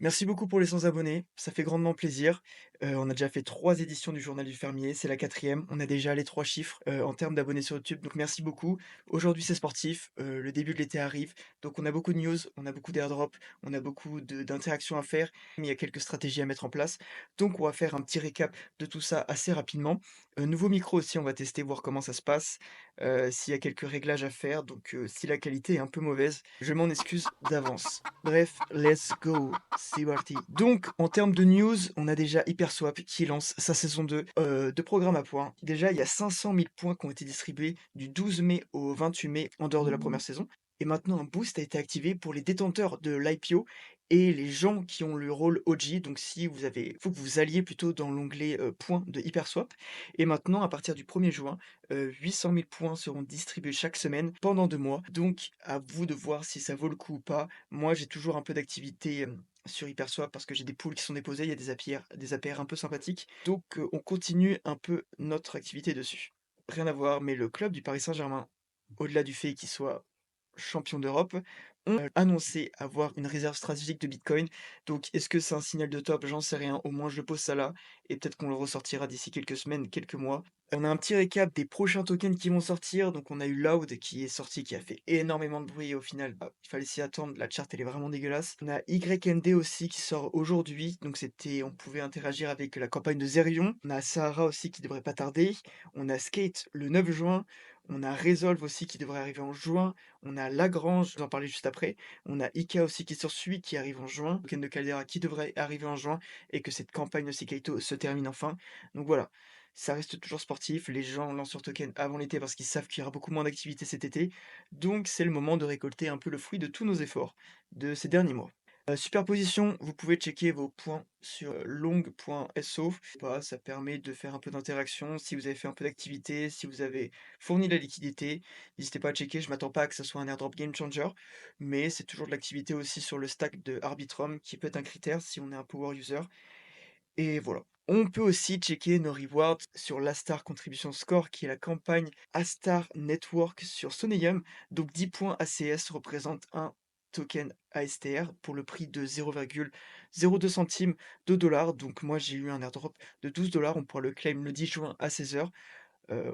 Merci beaucoup pour les 100 abonnés, ça fait grandement plaisir. On a déjà fait 3 éditions du Journal du fermier, c'est la quatrième. On a déjà les 3 chiffres, en termes d'abonnés sur YouTube, donc merci beaucoup. Aujourd'hui, c'est sportif, le début de l'été arrive, donc on a beaucoup de news, on a beaucoup d'airdrops, on a beaucoup de d'interactions à faire, mais il y a quelques stratégies à mettre en place. Donc on va faire un petit récap de tout ça assez rapidement. Nouveau micro aussi, on va tester, voir comment ça se passe, s'il y a quelques réglages à faire, donc si la qualité est un peu mauvaise, je m'en excuse d'avance. Bref, let's go, c'est parti. Donc, en termes de news, on a déjà HyperSwap qui lance sa saison 2 de programme à points. Déjà, il y a 500 000 points qui ont été distribués du 12 mai au 28 mai en dehors de la première saison. Et maintenant, un boost a été activé pour les détenteurs de l'IPO et les gens qui ont le rôle OG. Donc, si vous avez, faut que vous alliez plutôt dans l'onglet points de HyperSwap. Et maintenant, à partir du 1er juin, 800 000 points seront distribués chaque semaine pendant 2 mois. Donc, à vous de voir si ça vaut le coup ou pas. Moi, j'ai toujours un peu d'activité, sur HyperSwap parce que j'ai des pools qui sont déposés, il y a des APR un peu sympathiques. Donc, on continue un peu notre activité dessus. Rien à voir, mais le club du Paris Saint-Germain, au-delà du fait qu'il soit champion d'Europe, ont annoncé avoir une réserve stratégique de Bitcoin. Donc, est-ce que c'est un signal de top? J'en sais rien. Au moins, je pose ça là et peut-être qu'on le ressortira d'ici quelques semaines, quelques mois. On a un petit récap des prochains tokens qui vont sortir. Donc, on a eu Loud qui est sorti, qui a fait énormément de bruit et au final, bah, il fallait s'y attendre. La charte, elle est vraiment dégueulasse. On a YND aussi qui sort aujourd'hui. Donc, on pouvait interagir avec la campagne de Zerion. On a Sahara aussi qui devrait pas tarder. On a Skate le 9 juin. On a Resolve aussi qui devrait arriver en juin. On a Lagrange, je vais en parler juste après. On a Ika aussi qui poursuit, qui arrive en juin. Token de Caldera qui devrait arriver en juin et que cette campagne aussi Kaito se termine enfin. Donc voilà, ça reste toujours sportif. Les gens lancent leur token avant l'été parce qu'ils savent qu'il y aura beaucoup moins d'activité cet été. Donc c'est le moment de récolter un peu le fruit de tous nos efforts de ces derniers mois. Superposition, vous pouvez checker vos points sur long.so. Bah, ça permet de faire un peu d'interaction. Si vous avez fait un peu d'activité, si vous avez fourni la liquidité, n'hésitez pas à checker. Je m'attends pas à que ce soit un airdrop game changer, mais c'est toujours de l'activité aussi sur le stack de Arbitrum qui peut être un critère si on est un power user. Et voilà. On peut aussi checker nos rewards sur l'Astar Contribution Score, qui est la campagne Astar Network sur Soneum. Donc 10 points ACS représentent un token ASTR pour le prix de 0,02 centimes de dollars. Donc moi j'ai eu un airdrop de 12 dollars. On pourra le claim le 10 juin à 16 h.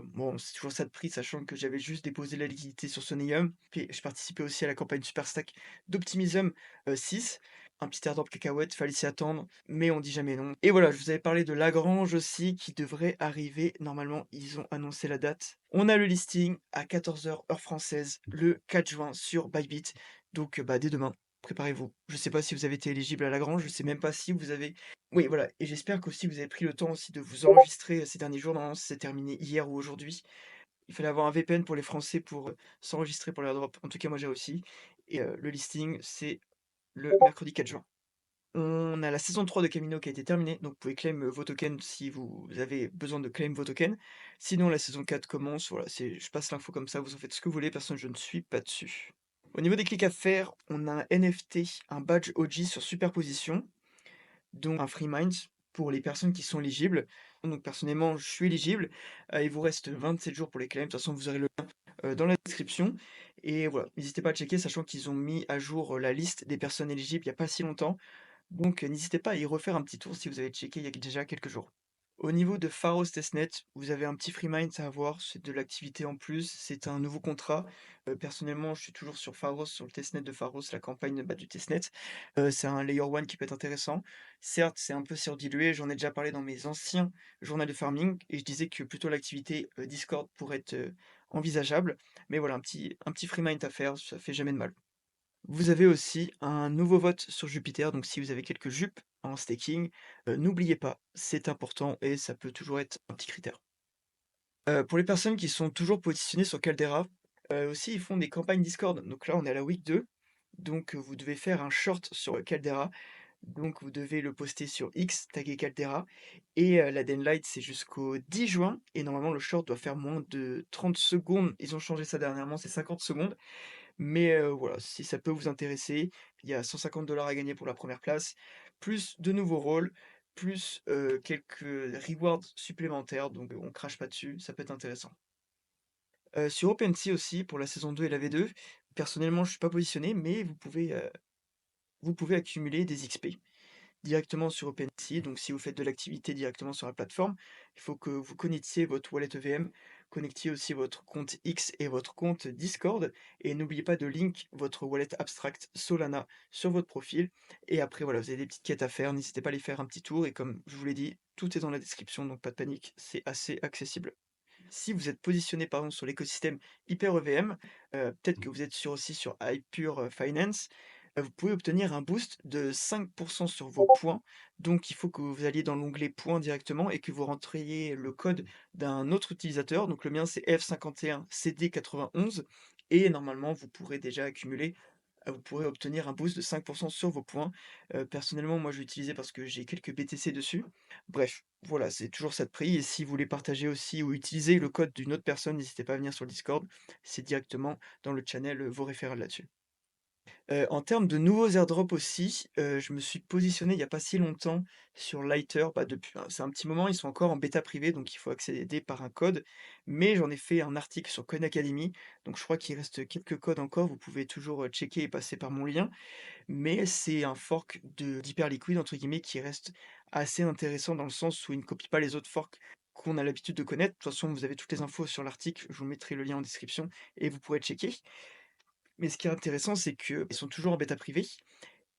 Bon, c'est toujours ça de prix, sachant que j'avais juste déposé la liquidité sur Soneum. Puis je participais aussi à la campagne Superstack d'Optimism 6. Un petit airdrop cacahuète, fallait s'y attendre, mais on dit jamais non. Et voilà, je vous avais parlé de Lagrange aussi, qui devrait arriver. Normalement, ils ont annoncé la date. On a le listing à 14 h heure française, le 4 juin sur Bybit. Donc, bah, dès demain, préparez-vous. Je sais pas si vous avez été éligible à Lagrange, je sais même pas si vous avez oui, voilà, et j'espère qu'aussi vous avez pris le temps aussi de vous enregistrer, ces derniers jours. Normalement, c'est terminé hier ou aujourd'hui. Il fallait avoir un VPN pour les Français pour, s'enregistrer pour l'airdrop. En tout cas, moi, j'ai réussi et le listing, c'est le mercredi 4 juin. On a la saison 3 de Camino qui a été terminée, donc vous pouvez claim, vos tokens si vous avez besoin de claim vos tokens. Sinon, la saison 4 commence, voilà, je passe l'info comme ça, vous en faites ce que vous voulez, personne je ne suis pas dessus. Au niveau des clics à faire, on a un NFT, un badge OG sur Superposition. Donc un free mind pour les personnes qui sont éligibles. Donc personnellement, je suis éligible. Il vous reste 27 jours pour les claims. De toute façon, vous aurez le lien dans la description. Et voilà, n'hésitez pas à checker, sachant qu'ils ont mis à jour la liste des personnes éligibles il n'y a pas si longtemps. Donc n'hésitez pas à y refaire un petit tour si vous avez checké il y a déjà quelques jours. Au niveau de Pharos Testnet, vous avez un petit free mind à avoir, c'est de l'activité en plus, c'est un nouveau contrat. Personnellement, je suis toujours sur Pharos, sur le testnet de Pharos, la campagne, bah, du testnet. C'est un layer one qui peut être intéressant. Certes, c'est un peu surdilué, j'en ai déjà parlé dans mes anciens journaux de farming et je disais que plutôt l'activité, Discord pourrait être, envisageable. Mais voilà, un petit free mind à faire, ça fait jamais de mal. Vous avez aussi un nouveau vote sur Jupiter, donc si vous avez quelques jupes en staking, n'oubliez pas, c'est important et ça peut toujours être un petit critère. Pour les personnes qui sont toujours positionnées sur Caldera, aussi ils font des campagnes Discord. Donc là, on est à la week 2, donc vous devez faire un short sur Caldera. Donc vous devez le poster sur X, taguer Caldera et la deadline c'est jusqu'au 10 juin et normalement le short doit faire moins de 30 secondes. Ils ont changé ça dernièrement, c'est 50 secondes. Mais voilà, si ça peut vous intéresser, il y a 150 à gagner pour la première place, plus de nouveaux rôles, plus, quelques rewards supplémentaires, donc on crache pas dessus, ça peut être intéressant. Sur OpenSea aussi, pour la saison 2 et la V2, personnellement, je suis pas positionné, mais vous pouvez accumuler des XP. directement sur OpenSea. Donc si vous faites de l'activité directement sur la plateforme, il faut que vous connectiez votre wallet EVM, connectiez aussi votre compte X et votre compte Discord et n'oubliez pas de link votre wallet abstract Solana sur votre profil et après voilà, vous avez des petites quêtes à faire, n'hésitez pas à aller faire un petit tour et comme je vous l'ai dit, tout est dans la description donc pas de panique, c'est assez accessible. Si vous êtes positionné par exemple sur l'écosystème Hyper EVM, peut-être que vous êtes aussi sur Hypure, Finance, vous pouvez obtenir un boost de 5 sur vos points. Donc il faut que vous alliez dans l'onglet points directement et que vous rentriez le code d'un autre utilisateur. Donc le mien c'est F51CD91 et normalement vous pourrez déjà accumuler vous pourrez obtenir un boost de 5 sur vos points. Personnellement, moi, je l'ai utilisé parce que j'ai quelques BTC dessus. Bref, voilà, c'est toujours ça de prix et si vous voulez partager aussi ou utiliser le code d'une autre personne, n'hésitez pas à venir sur le Discord. C'est directement dans le channel, vos référals là-dessus. En termes de nouveaux airdrops aussi, je me suis positionné il y a pas si longtemps sur Lighter, bah, depuis c'est un petit moment, ils sont encore en bêta privée, donc il faut accéder par un code, mais j'en ai fait un article sur Coin Academy, donc je crois qu'il reste quelques codes encore, vous pouvez toujours, checker et passer par mon lien, mais c'est un fork de «d'Hyperliquid» entre guillemets qui reste assez intéressant dans le sens où il ne copie pas les autres forks qu'on a l'habitude de connaître. De toute façon, vous avez toutes les infos sur l'article, je vous mettrai le lien en description et vous pourrez checker. Mais ce qui est intéressant, c'est qu'ils sont toujours en bêta privée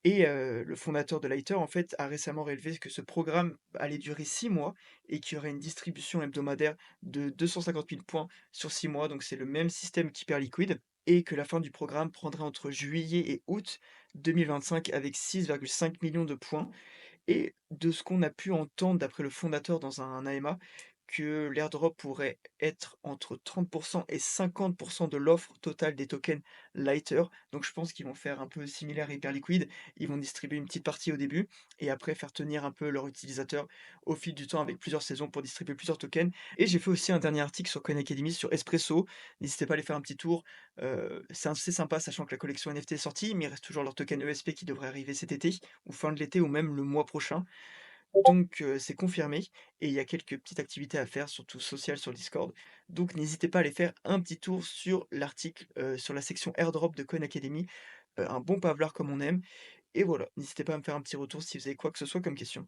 et le fondateur de Lighter, en fait, a récemment révélé que ce programme allait durer 6 mois et qu'il y aurait une distribution hebdomadaire de 250 000 points sur 6 mois, donc c'est le même système qu'Hyperliquid et que la fin du programme prendrait entre juillet et août 2025 avec 6,5 millions de points. Et de ce qu'on a pu entendre d'après le fondateur dans un AMA, que l'airdrop pourrait être entre 30 et 50 de l'offre totale des tokens Lighter. Donc je pense qu'ils vont faire un peu similaire à Hyperliquid. Ils vont distribuer une petite partie au début et après faire tenir un peu leurs utilisateurs au fil du temps avec plusieurs saisons pour distribuer plusieurs tokens. Et j'ai fait aussi un dernier article sur Coin Academy sur Espresso. N'hésitez pas à aller faire un petit tour. C'est assez sympa sachant que la collection NFT est sortie, mais il reste toujours leur token ESP qui devrait arriver cet été ou fin de l'été ou même le mois prochain. Donc c'est confirmé et il y a quelques petites activités à faire, surtout sociales sur le Discord. Donc n'hésitez pas à aller faire un petit tour sur l'article, sur la section airdrop de Coin Academy, un bon pavelard comme on aime et voilà, n'hésitez pas à me faire un petit retour si vous avez quoi que ce soit comme question.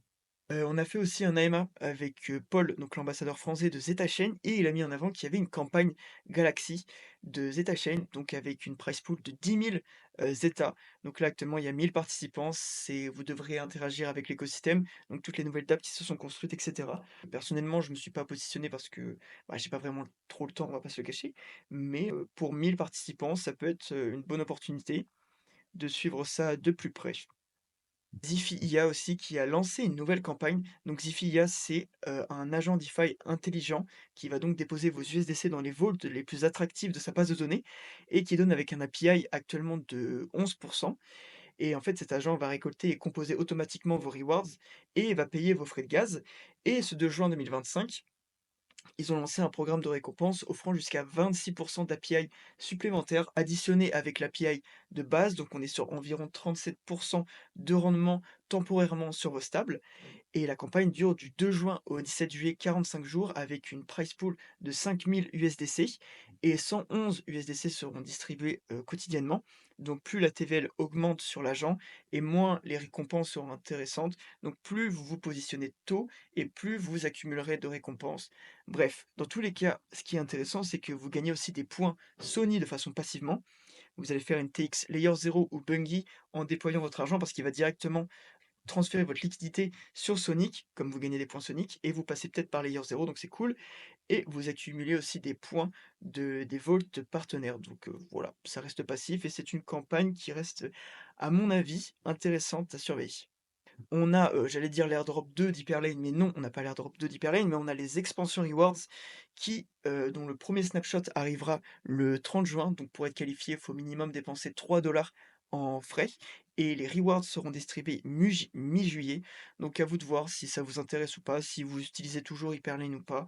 On a fait aussi un AMA avec, Paul, donc l'ambassadeur français de Zeta Chain et il a mis en avant qu'il y avait une campagne Galaxy de Zeta Chain, donc avec une price pool de 10 000 Zeta. Donc là, actuellement, il y a 1000 participants, c'est vous devrez interagir avec l'écosystème, donc toutes les nouvelles dates qui se sont construites et cetera. Personnellement, je me suis pas positionné parce que, bah, j'ai pas vraiment trop le temps, on va pas se le cacher, mais pour 1000 participants, ça peut être, une bonne opportunité de suivre ça de plus près. Zifi IA aussi qui a lancé une nouvelle campagne. Donc Zifi IA, c'est, un agent DeFi intelligent qui va donc déposer vos USDC dans les vaults les plus attractifs de sa base de données et qui donne avec un API actuellement de 11 et en fait, cet agent va récolter et composer automatiquement vos rewards et va payer vos frais de gaz et ce 2 juin 2025 ils ont lancé un programme de récompense offrant jusqu'à 26 d'API supplémentaires additionnés avec l'API de base, donc on est sur environ 37 de rendement temporairement sur vos stables et la campagne dure du 2 juin au 17 juillet, 45 jours avec une price pool de 5000 USDC et 111 USDC seront distribués quotidiennement. Donc plus la TVL augmente sur l'agent et moins les récompenses seront intéressantes. Donc plus vous vous positionnez tôt et plus vous accumulerez de récompenses. Bref, dans tous les cas, ce qui est intéressant, c'est que vous gagnez aussi des points Sony de façon passivement. Vous allez faire une TX Layer 0 ou Bungie en déployant votre argent parce qu'il va directement transférer votre liquidité sur Sonic, comme vous gagnez des points Sonic, et vous passez peut-être par Layer 0, donc c'est cool. Et vous accumulez aussi des points des vaults partenaires. Donc voilà, ça reste passif et c'est une campagne qui reste, à mon avis, intéressante à surveiller. On a, j'allais dire l'airdrop 2 d'Hyperlane, mais non, on n'a pas l'airdrop 2 d'Hyperlane, mais on a les expansions rewards qui, dont le premier snapshot arrivera le 30 juin. Donc pour être qualifié, il faut au minimum dépenser 3 en frais et les rewards seront distribués mi-juillet. Donc à vous de voir si ça vous intéresse ou pas, si vous utilisez toujours Hyperlane ou pas.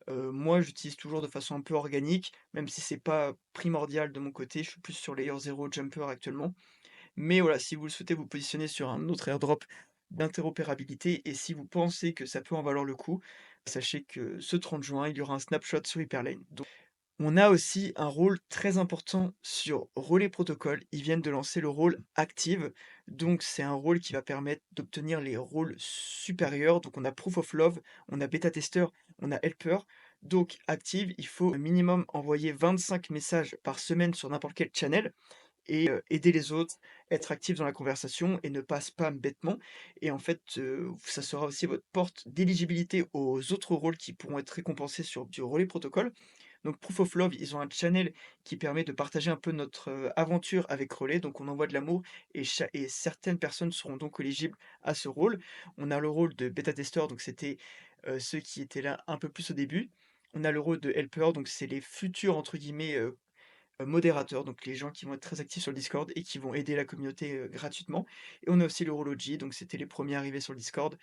Moi, j'utilise toujours de façon un peu organique, même si c'est pas primordial de mon côté. Je suis plus sur Layer 0 Jumper actuellement. Mais voilà, si vous le souhaitez vous positionner sur un autre airdrop d'interopérabilité et si vous pensez que ça peut en valoir le coup, sachez que ce 30 juin, il y aura un snapshot sur Hyperlane. Donc On a aussi un rôle très important sur Relais Protocol. Ils viennent de lancer le rôle Active. Donc, c'est un rôle qui va permettre d'obtenir les rôles supérieurs. Donc, on a Proof of Love, on a Bêta Testeur, on a Helper. Donc, Active, il faut au minimum envoyer 25 messages par semaine sur n'importe quel channel et aider les autres, être actif dans la conversation et ne pas spam bêtement et en fait, ça sera aussi votre porte d'éligibilité aux autres rôles qui pourront être récompensés sur du relais protocole. Donc Proof of Love, ils ont un channel qui permet de partager un peu notre, aventure avec Relais, donc on envoie de l'amour et certaines personnes seront donc éligibles à ce rôle. On a le rôle de bêta testeur, donc c'était, ceux qui étaient là un peu plus au début. On a le rôle de helper, donc c'est les futurs entre guillemets, modérateurs, donc les gens qui vont être très actifs sur le Discord et qui vont aider la communauté, gratuitement et on a aussi le rôle OG, donc c'était les premiers arrivés sur le Discord.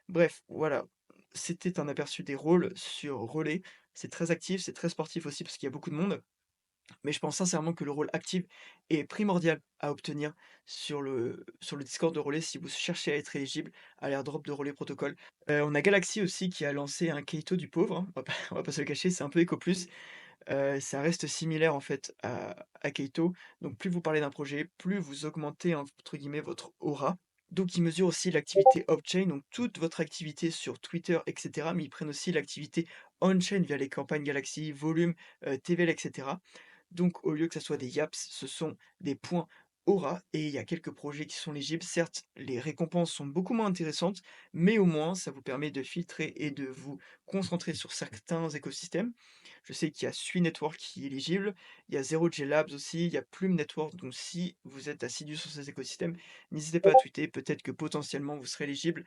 Bref, voilà, c'était un aperçu des rôles sur Relais. C'est très actif, c'est très sportif aussi parce qu'il y a beaucoup de monde, mais je pense sincèrement que le rôle actif est primordial à obtenir sur le Discord de Relais si vous cherchez à être éligible à l'airdrop de Relais Protocol. On a Galaxy aussi qui a lancé un Kaito du pauvre, hein, on va pas se le cacher, c'est un peu éco plus. Ça reste similaire en fait à Keito, donc plus vous parlez d'un projet, plus vous augmentez entre guillemets «votre aura». Donc ils mesurent aussi l'activité off-chain, donc toute votre activité sur Twitter et cetera, mais ils prennent aussi l'activité on-chain via les campagnes Galaxy, Volume, TVL et cetera. Donc au lieu que ça soit des yaps, ce sont des points aura et il y a quelques projets qui sont légibles. Certes, les récompenses sont beaucoup moins intéressantes, mais au moins ça vous permet de filtrer et de vous concentrer sur certains écosystèmes. Je sais qu'il y a Sui Network qui est éligible, il y a Zero J Labs aussi, il y a Plume Network, donc si vous êtes assidu sur ces écosystèmes, n'hésitez pas à tweeter, peut-être que potentiellement vous serez éligible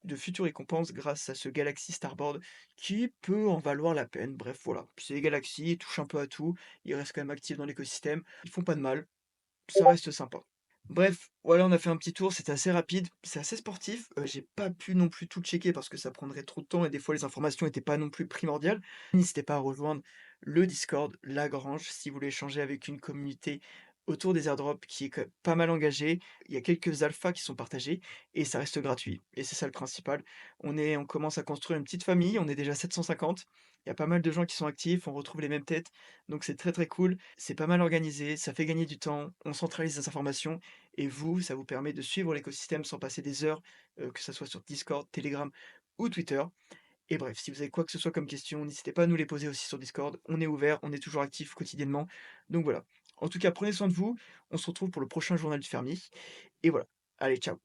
de futures récompenses grâce à ce Galaxy Starboard qui peut en valoir la peine. Bref, voilà, c'est Galaxy, ils touchent un peu à tout, ils restent quand même actifs dans l'écosystème, ils font pas de mal, ça reste sympa. Bref, voilà, on a fait un petit tour, c'était assez rapide, c'est assez sportif. J'ai pas pu non plus tout checker parce que ça prendrait trop de temps et des fois les informations étaient pas non plus primordiales. N'hésitez pas à rejoindre le Discord, la Grange, si vous voulez échanger avec une communauté autour des airdrops qui est pas mal engagée. Il y a quelques alphas qui sont partagés et ça reste gratuit. Et c'est ça le principal. On commence à construire une petite famille, on est déjà 750. Il y a pas mal de gens qui sont actifs, on retrouve les mêmes têtes, donc c'est très très cool. C'est pas mal organisé, ça fait gagner du temps, on centralise les informations et vous, ça vous permet de suivre l'écosystème sans passer des heures, que ça soit sur Discord, Telegram ou Twitter. Et bref, si vous avez quoi que ce soit comme question, n'hésitez pas à nous les poser aussi sur Discord. On est ouvert, on est toujours actif quotidiennement. Donc voilà. En tout cas, prenez soin de vous. On se retrouve pour le prochain journal du fermier. Et voilà. Allez, ciao.